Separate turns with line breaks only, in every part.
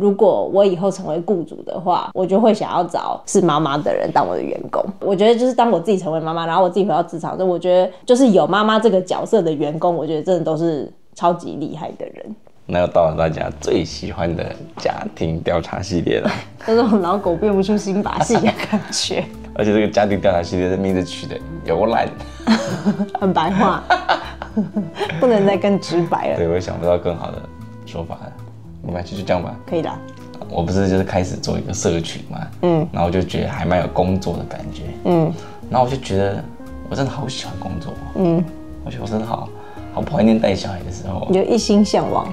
如果我以后成为雇主的话，我就会想要找是妈妈的人当我的员工。我觉得就是当我自己成为妈妈，然后我自己回到职场，我觉得就是有妈妈这个角色的员工，我觉得真的都是超级厉害的人。
那又到了大家最喜欢的家庭调查系列了，
这种老狗变不出新把戏的感觉。
而且这个家庭调查系列的名字取得有烂，
很白话，不能再更直白了。
对，我也想不到更好的说法了。没关系，就这样吧。
可以的。
我不是就是开始做一个社群嘛，然后我就觉得还蛮有工作的感觉，然后我就觉得我真的好喜欢工作，我觉得我真的好怀念带小孩的时候，
你就一心向往。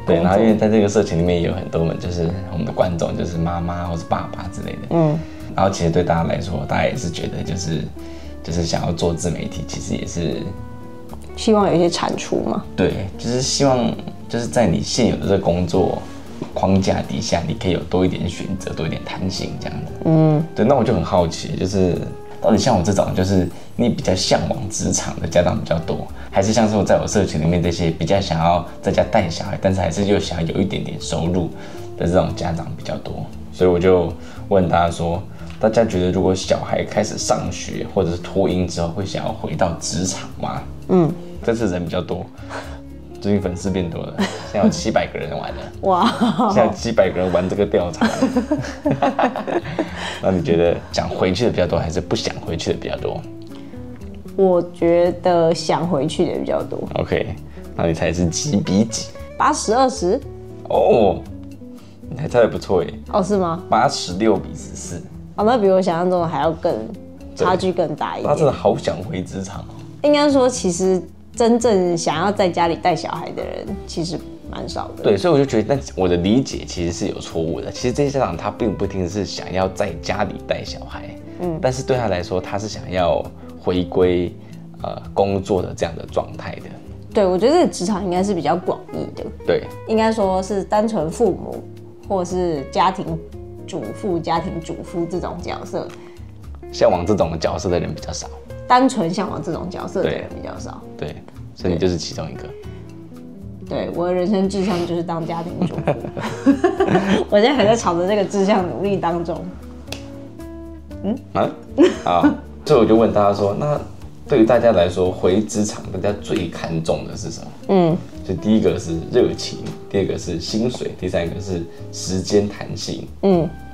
对，然后因为在这个社群里面也有很多就是我们的观众，就是妈妈或是爸爸之类的，然后其实对大家来说，大家也是觉得就是想要做自媒体，其实也是
希望有一些产出嘛。
对，就是希望就是在你现有的这个工作框架底下，你可以有多一点选择，多一点弹性这样子。对，那我就很好奇，就是到底像我这种，就是你比较向往职场的家长比较多，还是像是我在我社群里面这些比较想要在家带小孩，但是还是又想要有一点点收入的这种家长比较多？所以我就问大家说，大家觉得如果小孩开始上学或者是托婴之后，会想要回到职场吗？这次人比较多。最近粉丝变多了，现在有700个人玩了。哇！现在有700个人玩这个调查。那你觉得想回去的比较多，还是不想回去的比较多？
我觉得想回去的比较多。
OK， 那你猜是几比几
？80-20。
哦，你还猜得不错耶。
哦，是吗
？86比14。
哦，那比我想象中的还要更差距更大一点。
他真的好想回职场哦。
应该说，其实真正想要在家里带小孩的人，其实蛮少的。
对，所以我就觉得，但我的理解其实是有错误的。其实这些家长他并不一定是想要在家里带小孩，但是对他来说，他是想要回归工作的这样的状态的。
对，我觉得这个职场应该是比较广义的。
对，
应该说是单纯父母或是家庭主妇、家庭主夫这种角色，
向往这种角色的人比较少。
单纯向往这种角色的人比较少。
对，所以你就是其中一个。
对，我的人生志向就是当家庭主妇。我现在还在朝着这个志向努力当中。
好，所以我就问大家说，那对于大家来说，回职场大家最看重的是什么？所以第一个是热情，第二个是薪水，第三个是时间弹性。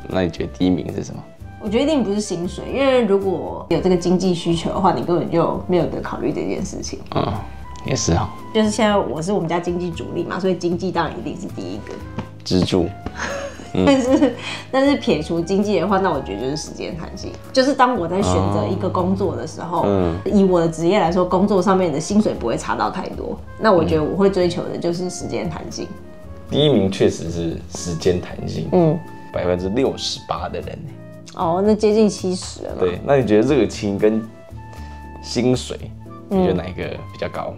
那你觉得第一名是什么？
我觉得一定不是薪水，因为如果有这个经济需求的话，你根本就没有得考虑这件事情。
也是哈。
就是现在我是我们家经济主力嘛，所以经济当然一定是第一个
支柱。
但是撇除经济的话，那我觉得就是时间弹性。就是当我在选择一个工作的时候，以我的职业来说，工作上面的薪水不会差到太多。那我觉得我会追求的就是时间弹性。
第一名确实是时间弹性，68%的人。
哦，那接近70了嘛。
对，那你觉得热情跟薪水，你觉得哪一个比较高？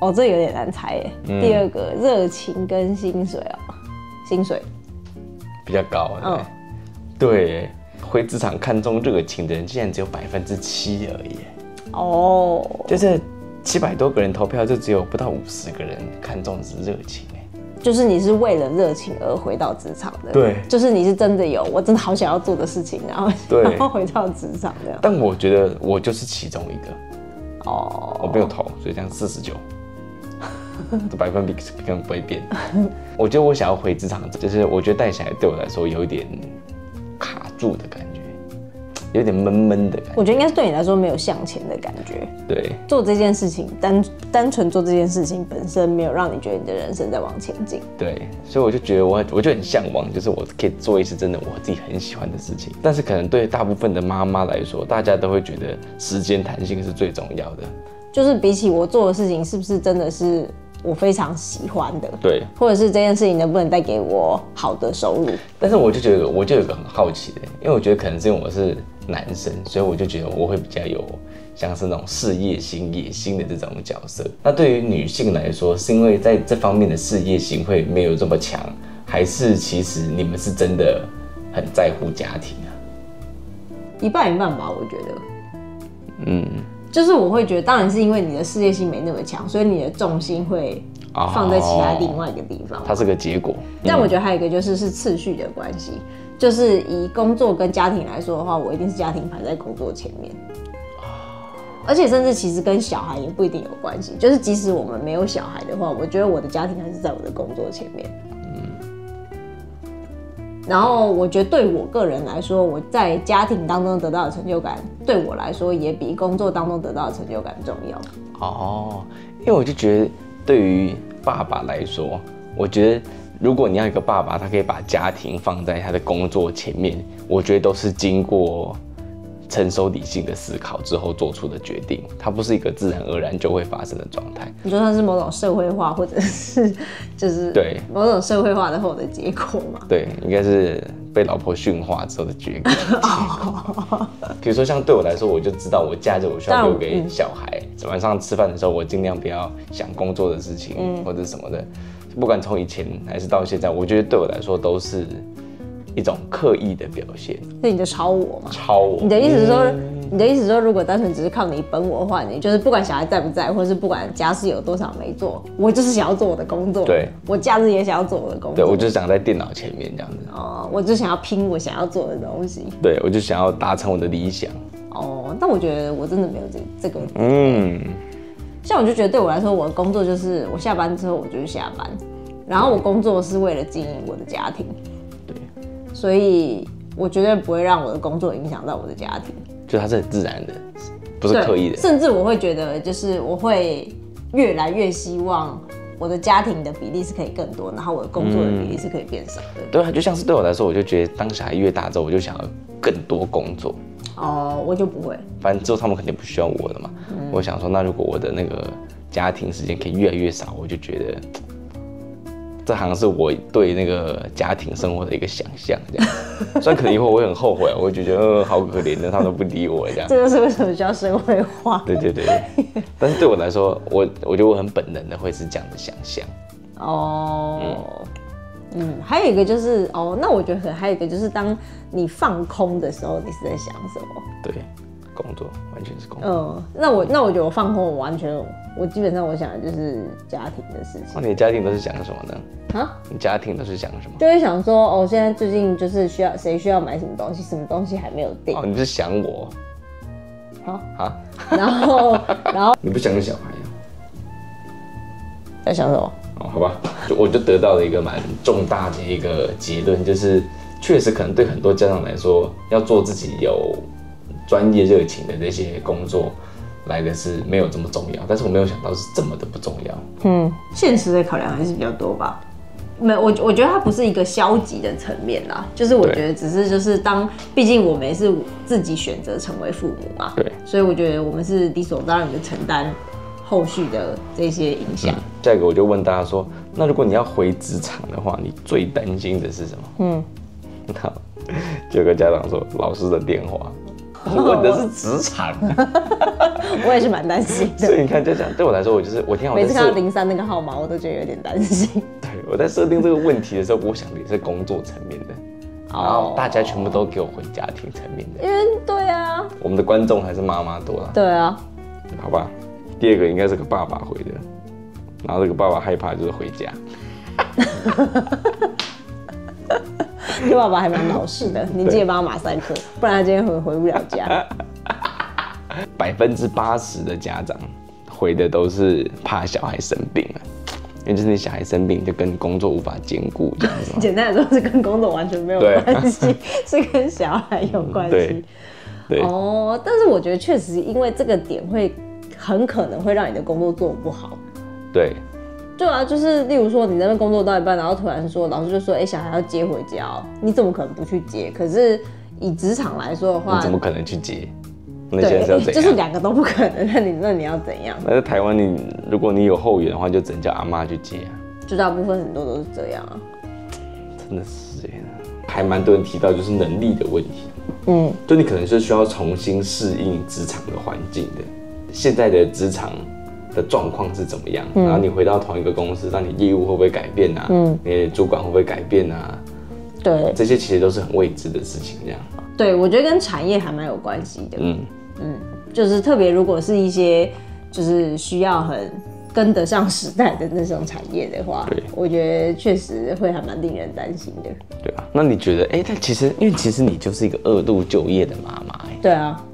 哦，这有点难猜耶。第二个热情跟薪水哦，薪水
比较高。对，回职场看重热情的人竟然只有7%而已。哦，就是700多个人投票，就只有不到50个人看重的是热情。
就是你是为了热情而回到职场的，
对，
就是你是真的有我真的好想要做的事情，然后回到职场这样。
但我觉得我就是其中一个。我没有投，所以这样49%，这百分比根本不会变。我觉得我想要回职场，就是我觉得带小孩对我来说有一点卡住的感觉，有点闷闷的感觉。
我觉得应该是对你来说没有向前的感觉。
对，
做这件事情单纯做这件事情本身没有让你觉得你的人生在往前进。
对，所以我就觉得我就很向往，就是我可以做一些真的我自己很喜欢的事情。但是可能对大部分的妈妈来说，大家都会觉得时间弹性是最重要的。就是
比起我做的事情是不是真的是我非常喜欢的，
对，
或者是这件事情能不能带给我好的收入。
但是我就觉得我就有个很好奇的，因为我觉得可能是因为我是男生，所以我就觉得我会比较有像是那种事业心、野心的这种角色。那对于女性来说，是因为在这方面的事业心会没有这么强，还是其实你们是真的很在乎家庭啊？
一半一半吧，我觉得。就是我会觉得，当然是因为你的事业心没那么强，所以你的重心会放在其他另外一个地方，
它是个结果。
但我觉得还有一个就是次序的关系，就是以工作跟家庭来说的话，我一定是家庭排在工作前面。而且甚至其实跟小孩也不一定有关系，就是即使我们没有小孩的话，我觉得我的家庭还是在我的工作前面。然后我觉得对我个人来说，我在家庭当中得到的成就感，对我来说也比工作当中得到的成就感重要。
因为我就觉得对于爸爸来说，我觉得如果你要一个爸爸，他可以把家庭放在他的工作前面，我觉得都是经过成熟理性的思考之后做出的决定，它不是一个自然而然就会发生的状态。
你说它是某种社会化，或者是就是对某种社会化的后的结果嘛？
对，应该是被老婆驯化之后的结果。比如说像对我来说，我就知道我假日我需要留给小孩，晚上吃饭的时候我尽量不要想工作的事情或者什么的。不管从以前还是到现在，我觉得对我来说都是一种刻意的表现，
是你的超我吗？
超我。
你的意思是说，如果单纯只是靠你本我的话，你就是不管小孩在不在，或者是不管家事有多少没做，我就是想要做我的工作。
对，
我假日也想要做我的工作。
对，我就是想在电脑前面这样子。
我就想要拼我想要做的东西。
对，我就想要达成我的理想。
但我觉得我真的没有这个。像我就觉得对我来说，我的工作就是我下班之后我就是下班，然后我工作是为了经营我的家庭。所以我绝对不会让我的工作影响到我的家庭，
就它是很自然的，不是刻意的。
甚至我会觉得，就是我会越来越希望我的家庭的比例是可以更多，然后我的工作的比例是可以变少的。
对，就像是对我来说，我就觉得当小孩越大之后，我就想要更多工作。
我就不会。
反正之后他们肯定不需要我了嘛。我想说，那如果我的那个家庭时间可以越来越少，我就觉得。这好像是我对那个家庭生活的一个想象，这样。虽然可能以后我会很后悔，我会觉得好可怜的，他们都不理我这样。
这就是为什么需要社会化。
对。但是对我来说，我觉得我很本能的会是这样的想象。
还有一个就是那我觉得还有一个就是当你放空的时候，你是在想什么？
对，工作完全是工作。
那我觉得我放空，我基本上我想的就是家庭的事情。
你的家庭都是想什么呢？你家庭都是想什么？
就会想说，现在最近就是谁需要买什么东西，什么东西还没有订。
你是想我？
然后
你不想有小孩啊？
在想什么？
好吧，我就得到了一个蛮重大的一个结论，就是确实可能对很多家长来说，要做自己有专业热情的这些工作。来的是没有这么重要，但是我没有想到是这么的不重要。现实的考量还是比较多吧。我觉得它不是一个消极的层面啦，就是我觉得只是就是毕竟我们也是自己选择成为父母嘛，对，所以我觉得我们是理所当然的承担后续的这些影响。下一个我就问大家说，那如果你要回职场的话，你最担心的是什么？就有个家长说老师的电话。问的是职场，我也是蛮担心的。所以你看，就这样对我来说，我听到每次看到03那个号码，我都觉得有点担心。对，我在设定这个问题的时候，我想的也是工作层面的，然后大家全部都给我回家庭层面的，因为对啊，我们的观众还是妈妈多啦。对啊，好吧。第二个应该是个爸爸回的，然后这个爸爸害怕就是回家。你爸爸还蛮老实的，你记得帮他马赛克，不然他今天回不了家。80%的家长回的都是怕小孩生病了，因为就是你小孩生病就跟工作无法兼顾这样子。简单来说是跟工作完全没有关系，是跟小孩有关系。对但是我觉得确实因为这个点很可能会让你的工作做不好。对啊，就是例如说你在那边工作到一半，然后突然说老师就说，小孩要接回家你怎么可能不去接？可是以职场来说的话，你怎么可能去接？那现在是要怎样？就是两个都不可能，那你要怎样？那在台湾如果你有后援的话，就只能叫阿嬷去接啊。就大部分很多都是这样啊。真的是还蛮多人提到就是能力的问题。就你可能是需要重新适应职场的环境的。现在的职场的状况是怎么样？然后你回到同一个公司，那你业务会不会改变啊？你的主管会不会改变啊？对，这些其实都是很未知的事情。这样，对我觉得跟产业还蛮有关系的。就是特别如果是一些就是需要很
跟得上时代的那种产业的话，我觉得确实会还蛮令人担心的。
对啊，那你觉得，但其实你就是一个2度就业的妈妈，
对啊，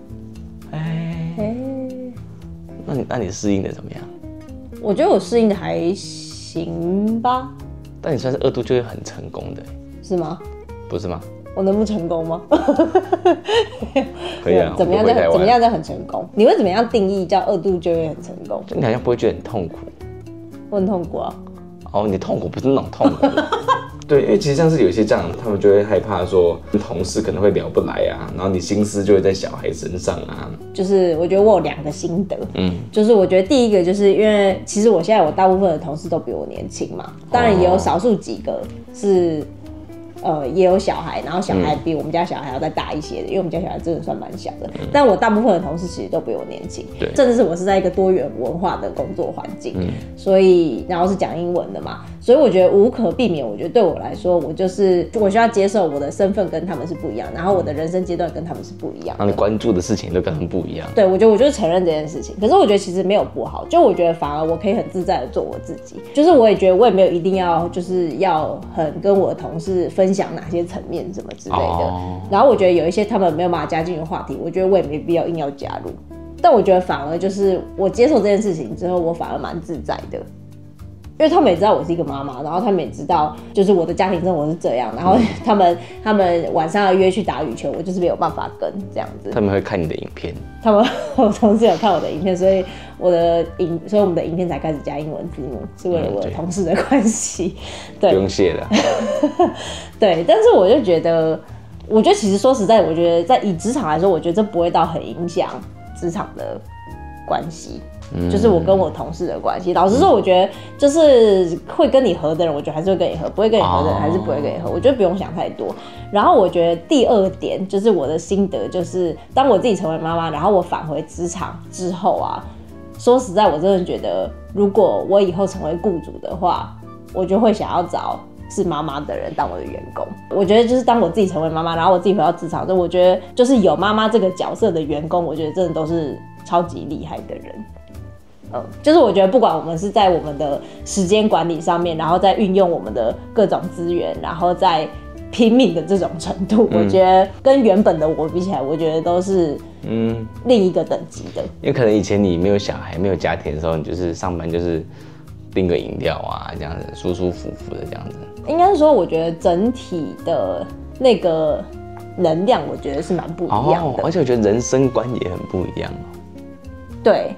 那你适应的怎么样？
我觉得我适应的还行吧。
但你算是2度就业很成功的，
是吗？
不是吗？
我能不成功吗？
可以啊，
怎么样叫很成功？你会怎么样定义叫2度就业很成功？
就你好像不会觉得很痛苦。
我很痛苦啊。
哦，你痛苦不是那种痛苦。对，因为其实像是有些这样，他们就会害怕说跟同事可能会聊不来啊，然后你心思就会在小孩身上啊。就是
我觉得我有2个心得，就是我觉得第一个就是因为其实我现在我大部分的同事都比我年轻嘛，当然也有少数几个是。也有小孩，然后小孩比我们家小孩要再大一些的，因为我们家小孩真的算蛮小的。但我大部分的同事其实都比我年轻，甚至是我是在一个多元文化的工作环境，所以然后是讲英文的嘛，所以我觉得无可避免。我觉得对我来说，我需要接受我的身份跟他们是不一样，然后我的人生阶段跟他们是不一样的，
然后你关注的事情都跟他们不一样。
对，我就承认这件事情。可是我觉得其实没有不好，就我觉得反而我可以很自在的做我自己，就是我也觉得我也没有一定要就是要很跟我的同事分享哪些层面什么之类的。然后我觉得有一些他们没有办法加进的话题，我觉得我也没必要硬要加入。但我觉得反而就是我接受这件事情之后，我反而蛮自在的。因为他们也知道我是一个妈妈，然后他们也知道就是我的家庭生活是这样，然后他们晚上要约去打羽球，我就是没有办法跟这样子。
他们会看你的影片，
我同事有看我的影片，所以我们的影片才开始加英文字幕，是为了我的同事的关系。对，
不用谢了。
对，但是我就觉得其实说实在，我觉得在以职场来说，我觉得这不会到很影响职场的关系。就是我跟我同事的关系，老实说，我觉得就是会跟你合的人，我觉得还是会跟你合；不会跟你合的人，还是不会跟你合。我觉得不用想太多。然后我觉得第2点就是我的心得，就是当我自己成为妈妈，然后我返回职场之后啊，说实在，我真的觉得，如果我以后成为雇主的话，我就会想要找是妈妈的人当我的员工。我觉得就是当我自己成为妈妈，然后我自己回到职场之后，我觉得就是有妈妈这个角色的员工，我觉得真的都是超级厉害的人。就是我觉得不管我们是在我们的时间管理上面，然后在运用我们的各种资源，然后在拼命的这种程度，我觉得跟原本的我比起来，我觉得都是另一个等级的。
因为可能以前你没有小孩、没有家庭的时候，你就是上班就是订个饮料啊，这样子舒舒服服的这样子。
应该是说，我觉得整体的那个能量，我觉得是蛮不一样的。
而且我觉得人生观也很不一样。
对。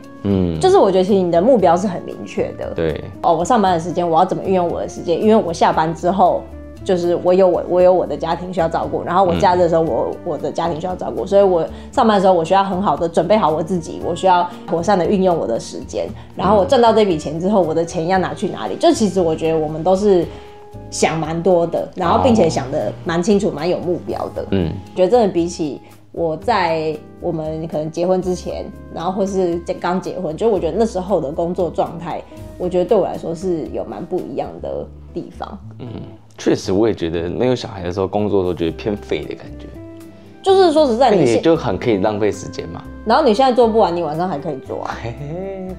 就是我觉得其实你的目标是很明确的。
对。
我上班的时间我要怎么运用我的时间？因为我下班之后，就是我有我的家庭需要照顾，然后我假日的时候我的家庭需要照顾，所以我上班的时候我需要很好的准备好我自己，我需要妥善的运用我的时间，然后我赚到这笔钱之后，我的钱要拿去哪里？就其实我觉得我们都是想蛮多的，然后并且想的蛮清楚、蛮有目标的。觉得真的比起我在我们可能结婚之前，然后或是刚结婚，就我觉得那时候的工作状态，我觉得对我来说是有蛮不一样的地方。
确实，我也觉得没有小孩的时候工作都觉得偏废的感觉。
就是说实在，
你就很可以浪费时间嘛。
然后你现在做不完，你晚上还可以做啊。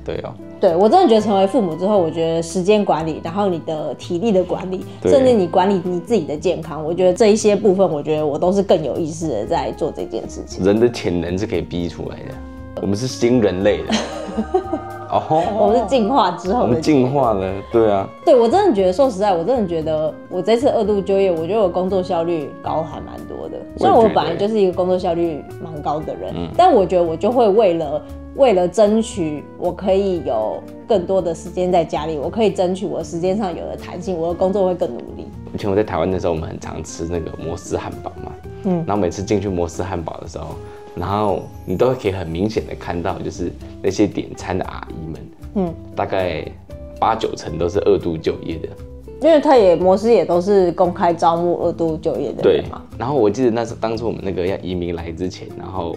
对哦。
对，我真的觉得成为父母之后，我觉得时间管理，然后你的体力的管理，甚至你管理你自己的健康，我觉得这一些部分，我觉得我都是更有意识的在做这件事情。
人的潜能是可以逼出来的，我们是新人类的。
我们是进化之后的，
我们进化了，对啊。
对，我真的觉得，说实在，我真的觉得我这次2度就业，我觉得我工作效率高还蛮多的。虽然我本来就是一个工作效率蛮高的人，但我觉得我就会为了争取我可以有更多的时间在家里，我可以争取我时间上有的弹性，我的工作会更努力。
以前我在台湾的时候，我们很常吃那个摩斯汉堡嘛，然后每次进去摩斯汉堡的时候，然后你都可以很明显的看到，就是那些点餐的阿姨们，大概8、9成都是2度就业的，
因为摩斯也都是公开招募2度就业的人嘛。
然后我记得当初我们那个要移民来之前，然后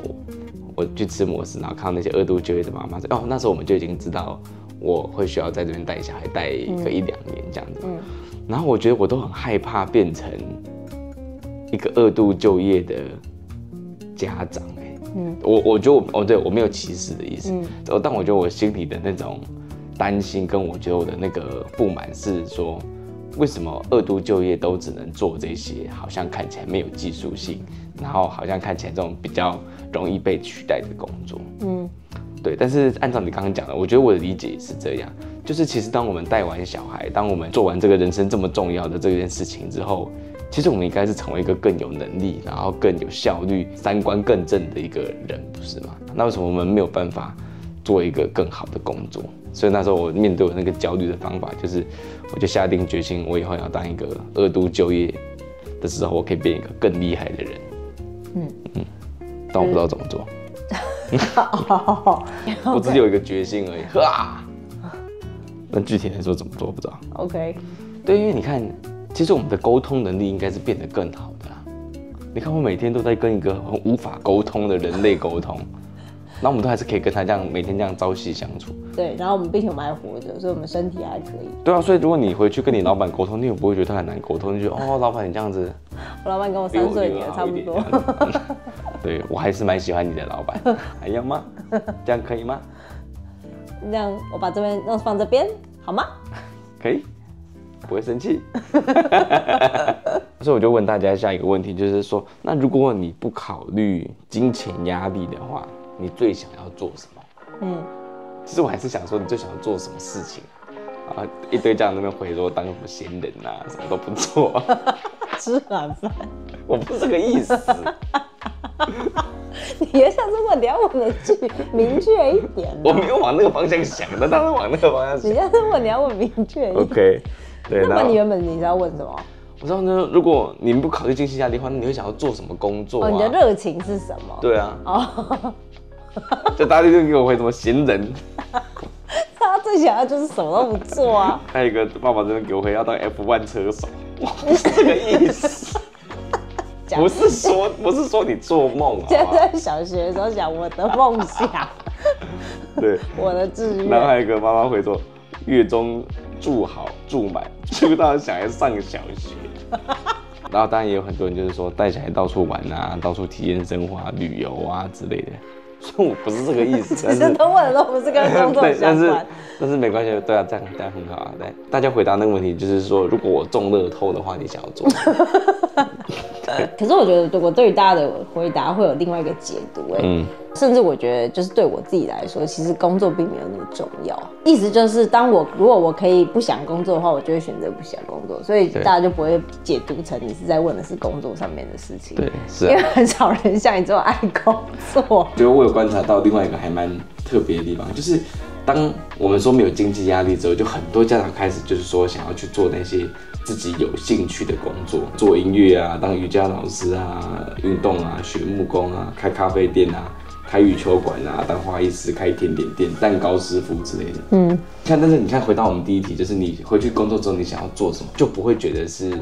我去吃摩斯，然后看到那些2度就业的妈妈说，那时候我们就已经知道我会需要在这边带小孩带个1、2年这样子。然后我觉得我都很害怕变成一个2度就业的家长。我觉得我没有歧视的意思，但我觉得我心里的那种担心跟我觉得我的那个不满是说，为什么二度就业都只能做这些好像看起来没有技术性，然后好像看起来这种比较容易被取代的工作？对。但是按照你刚刚讲的，我觉得我的理解也是这样，就是其实当我们带完小孩，当我们做完这个人生这么重要的这件事情之后，其实我们应该是成为一个更有能力，然后更有效率、三观更正的一个人，不是吗？那为什么我们没有办法做一个更好的工作？所以那时候我面对我那个焦虑的方法，就是我就下定决心，我以后要当一个二度就业的时候，我可以变一个更厉害的人。但我不知道怎么做。我只有一个决心而已。那具体来说怎么做不知道。
OK。
对，因为你看。其实我们的沟通能力应该是变得更好的啦。你看，我每天都在跟一个很无法沟通的人类沟通，然后我们都还是可以跟他这样每天这样朝夕相处。
对，然后并且我们还活着，所以我们身体还可以。
对啊，所以如果你回去跟你老板沟通，你也不会觉得他很难沟通，你就觉得老板你这样子。
我老板跟我3岁年差不多。
对，我还是蛮喜欢你的老板。还要吗？这样可以吗？
这样我把这边放这边好吗？
可以。不会生气，所以我就问大家下一个问题，就是说，那如果你不考虑金钱压力的话，你最想要做什么？其实我还是想说，你最想要做什么事情啊？一堆家长那边回说当什么闲人啊，什么都不做，
吃软饭。
我不是这个意思。
你下次问你要问的明确一点。
我没有往那个方向想的，当然往那个方向想。
你下次问你要问明确一点。
OK。对，
那么你原本你是要问什么？
我知道呢，如果你们不考虑经济压力的话，那你会想要做什么工作啊？
你的热情是什么？
对啊。就大家就给我回什么闲人。
他最想要就是什么都不做啊。
还有一个爸爸这边给我回要当 F1 车手，哇，不是这个意思。不是说你做梦啊。
现在小学的时候讲我的梦想。
对。我
的志愿。
然后还有一个妈妈回说，月中住好住满，住到小孩上小学。然后当然也有很多人就是说带小孩到处玩啊，到处体验生活、旅游啊之类的。所以我不是这个意思。
其实都问的都不是跟工作相关。
但是没关系，对啊，这样很好啊。对，大家回答那个问题就是说，如果我中乐透的话，你想要做什么？
可是我觉得我对于大家的回答会有另外一个解读。甚至我觉得就是对我自己来说，其实工作并没有那么重要。意思就是，如果我可以不想工作的话，我就会选择不想工作。所以大家就不会解读成你是在问的是工作上面的事情。
对，是啊。
因为很少人像你这么爱工作。
我觉得我有观察到另外一个还蛮特别的地方，就是当我们说没有经济压力之后，就很多家长开始就是说想要去做那些自己有兴趣的工作，做音乐啊，当瑜伽老师啊，运动啊，学木工啊，开咖啡店啊，开羽球馆啊，当花艺师，开甜点店，蛋糕师傅之类的。但是你看回到我们第一题，就是你回去工作之后，你想要做什么，就不会觉得是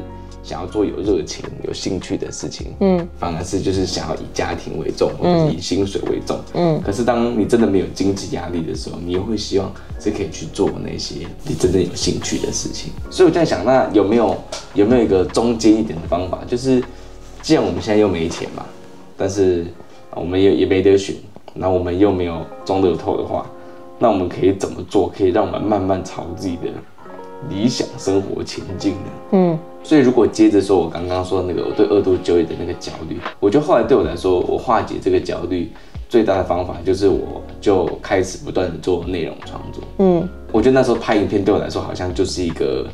想要做有热情、有兴趣的事情，反而是就是想要以家庭为重，或者是以薪水为重，可是当你真的没有经济压力的时候，你又会希望是可以去做那些你真正有兴趣的事情。所以我在想，那有没有一个中间一点的方法？就是既然我们现在又没钱嘛，但是我们也没得选，然后我们又没有中乐透的话，那我们可以怎么做，可以让我们慢慢朝自己的理想生活前进呢？所以如果接着说我刚刚说的那个我对二度就业的那个焦虑，我觉得后来对我来说，我化解这个焦虑最大的方法就是我就开始不断的做内容创作。我觉得那时候拍影片对我来说好像就是一个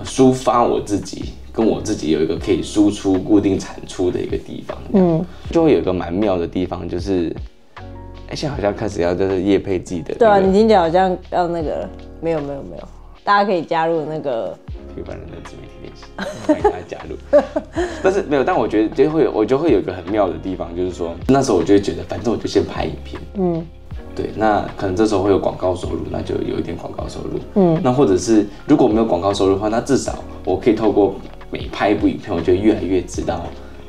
抒发我自己，跟我自己有一个可以输出固定产出的一个地方。就会有一个蛮妙的地方，就是现在好像开始要就是业配自己的。
对啊，你听起来好像要那个没有，大家可以加入那个
平凡人的自媒体练习，欢迎大家加入。但是没有，但我觉得我就会有一个很妙的地方，就是说那时候我就会觉得，反正我就先拍影片，对，那可能这时候会有广告收入，那就有一点广告收入，那或者是如果没有广告收入的话，那至少我可以透过每拍一部影片，我就越来越知道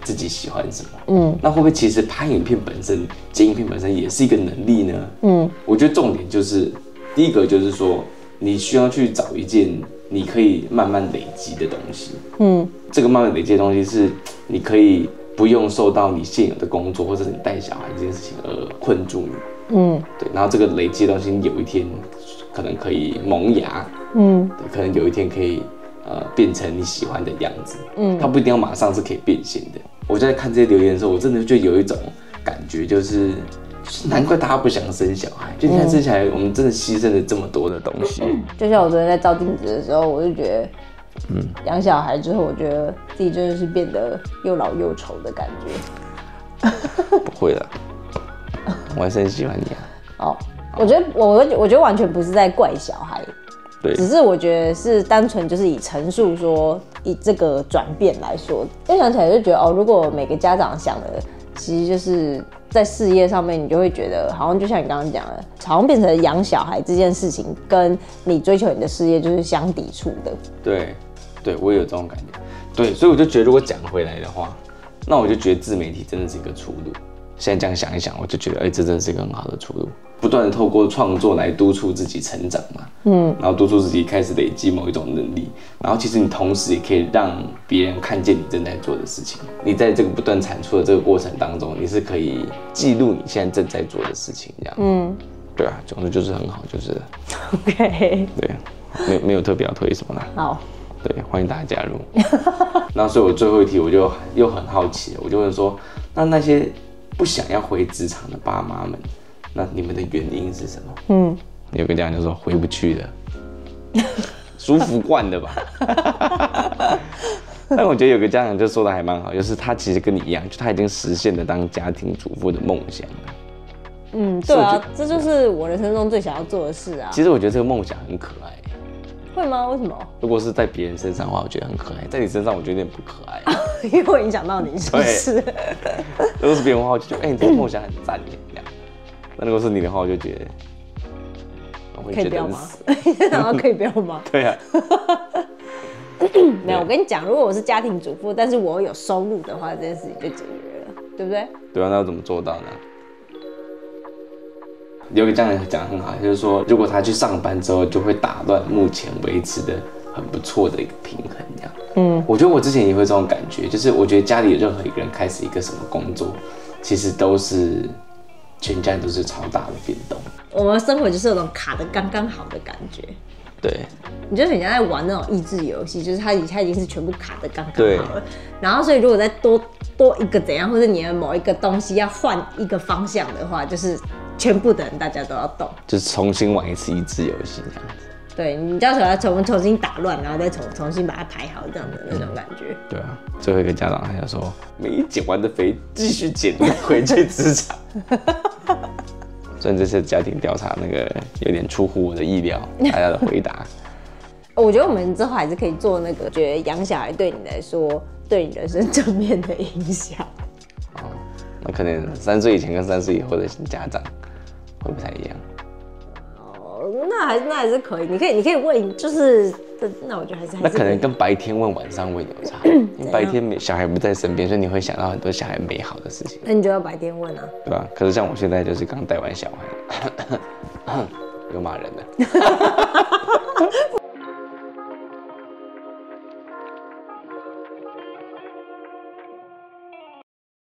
自己喜欢什么，那会不会其实拍影片本身、剪影片本身也是一个能力呢？我觉得重点就是第一个就是说，你需要去找一件你可以慢慢累积的东西。这个慢慢累积的东西是你可以不用受到你现有的工作或者你带小孩这件事情而困住你。对，然后这个累积的东西有一天可能可以萌芽，对，可能有一天可以变成你喜欢的样子，它不一定要马上是可以变现的。我在看这些留言的时候，我真的就有一种感觉，就是难怪大家不想生小孩，就你看生小孩，我们真的牺牲了这么多的东西。
就像我昨天在照镜子的时候，我就觉得，养小孩之后，我觉得自己真的是变得又老又丑的感觉。
不会了，我还是很喜欢你啊。
哦，我觉得完全不是在怪小孩，
对，
只是我觉得是单纯就是以陈述说以这个转变来说，因想起来就觉得哦，如果每个家长想的，其实就是在事业上面，你就会觉得好像就像你刚刚讲的，好像变成养小孩这件事情跟你追求你的事业就是相抵触的。
对，对我也有这种感觉。对，所以我就觉得如果讲回来的话，那我就觉得自媒体真的是一个出路。现在这样想一想，我就觉得，这真的是一个很好的出路。不断的透过创作来督促自己成长嘛，然后督促自己开始累积某一种能力，然后其实你同时也可以让别人看见你正在做的事情。你在这个不断产出的这个过程当中，你是可以记录你现在正在做的事情，这样。对啊，总之就是很好，就是。
OK。
对，没有特别要推什么啦。
好。
对，欢迎大家加入。那所以我最后一题我就又很好奇，我就问说，那些不想要回职场的爸妈们，那你们的原因是什么？有个家长就说回不去了，舒服惯了吧。但我觉得有个家长就说的还蛮好，就是他其实跟你一样，就他已经实现了当家庭主妇的梦想了。
对啊，这就是我人生中最想要做的事啊。
其实我觉得这个梦想很可爱。
会吗？为什么？
如果是在别人身上的话，我觉得很可爱；在你身上，我觉得有点不可爱，
因为会影响到你，是不是？
如果是别人的话，我就觉得，你这个梦想很赞耶，这样。那如果是你的话，我就觉得，我会觉得很死。
然后可以不要吗？
对啊。
没有，我跟你讲，如果我是家庭主妇，但是我有收入的话，这件事情就解决了，对不对？
对啊，那要怎么做到呢？有一个家长讲得很好，就是说，如果他去上班之后，就会打乱目前维持的很不错的一个平衡，这样。我觉得我之前也会这种感觉，就是我觉得家里有任何一个人开始一个什么工作，其实都是全家都是超大的变动。
我们生活就是有种卡得刚刚好的感觉。
对，
你就很像在玩那种益智游戏，就是它已经是全部卡得刚刚好了。然后所以如果再多一个怎样，或者你的某一个东西要换一个方向的话，就是全部的人大家都要动，
就是重新玩一次益智游戏这样子。
对，你到时候要重新打乱，然后再重新把它排好，这样的那种感觉。
对啊，最后一个家长他就说，没减完的肥继续减回去职场。虽然这次家庭调查那个有点出乎我的意料，大家的回答。
我觉得我们之后还是可以做那个，觉得养小孩对你来说，对你人生正面的影响。
那可能3岁以前跟3岁以后的家长会不太一样。
那还是可以，你可以问，就是那我觉得还是
那可能跟白天问晚上问有差，因为白天小孩不在身边，所以你会想到很多小孩美好的事情。
那你就要白天问啊，
对吧？可是像我现在就是刚带完小孩，又骂人了。